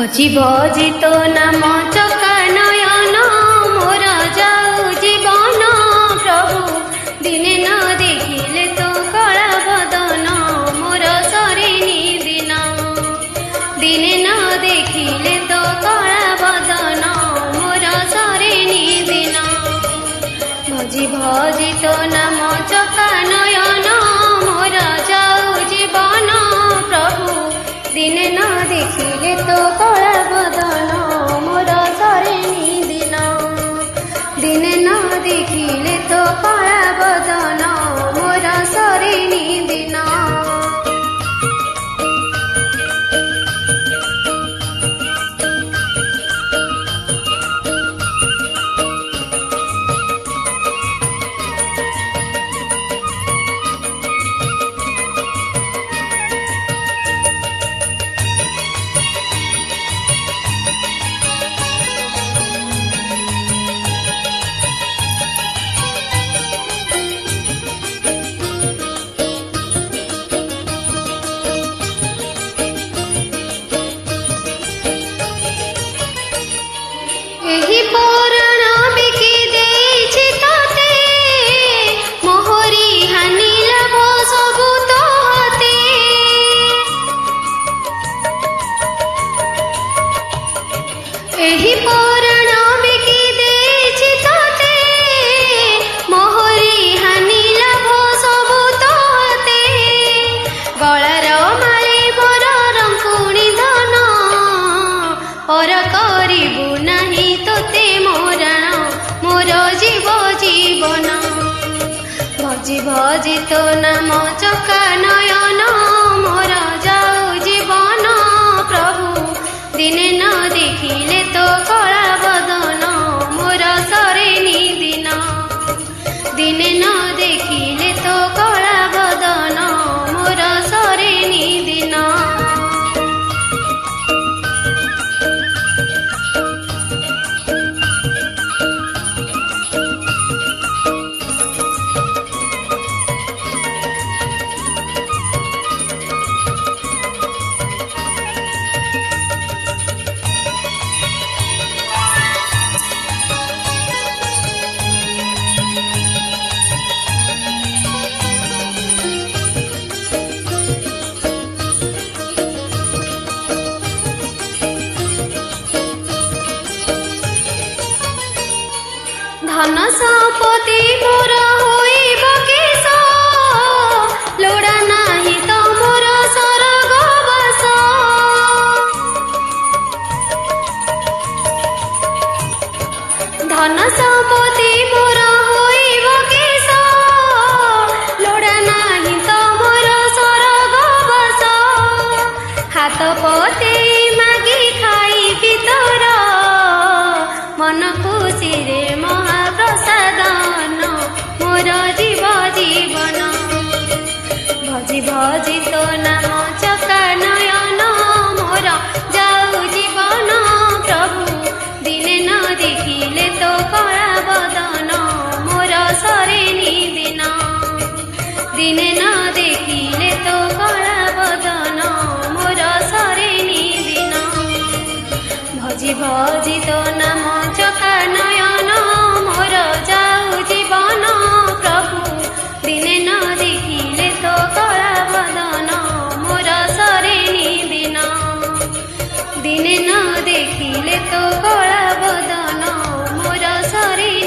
भजी भजी तो नाम चका नयन मोर जाऊ जीवन प्रभु दिने न देखिले तो कला बदन मोर सरेनी दिन दिने न देखिले तो कला बदन मोर सरेनी दिन भजी भजी तो नाम चका नयन मोर जाऊ जीवन प्रभु दिने न देखिले तो कला बदन मोर सरेनी दिन दिने न देखिले तो कला बदन मोर सरेनी दिन एही पुराण बिकी देछि तते मोहरी हानि लाभ सबु तोहते एही पुराण बिकी देछि तते मोहरी हानि लाभ सबु तोहते गଳାର ମାଳି ମୋର ରଙ୍କୁଣି ଧନ पर करिबु नाही तोते मोराण मोर जीव जीवन भजी भजी तो नाम चका नयन मोर जाऊ जीवन प्रभु दिने न देखिले तो कला बदन मोर सरेनी दिन दिने न देखिले तो कला बदन मोर सरेनी दिन धन संपत्ति मोर होइब केश लोड़ा नाही तो मोर स्वर्गवास धन संपत्ति मोर होइब केश लोड़ा नाही तो मोर स्वर्गवास हाथ पते मागी खाइबि तोर मन खुशी रे महाप्रसादन मोर जीव जीवन भजी भजी तो नाम चका नयन मोर जाऊ जीवन प्रभु दिने न देखिले तो कला बदन मोर सरेनी दिन दिने न देखिले तो कला बदन मोर सरेनी दिन भजी भजी तो नाम चका नयन मोर जाऊ जीवन प्रभु दिने न देखिले तो कला बदन मोर सरेनी दिन दिने न देखिले तो कला बदन मोर सरेनी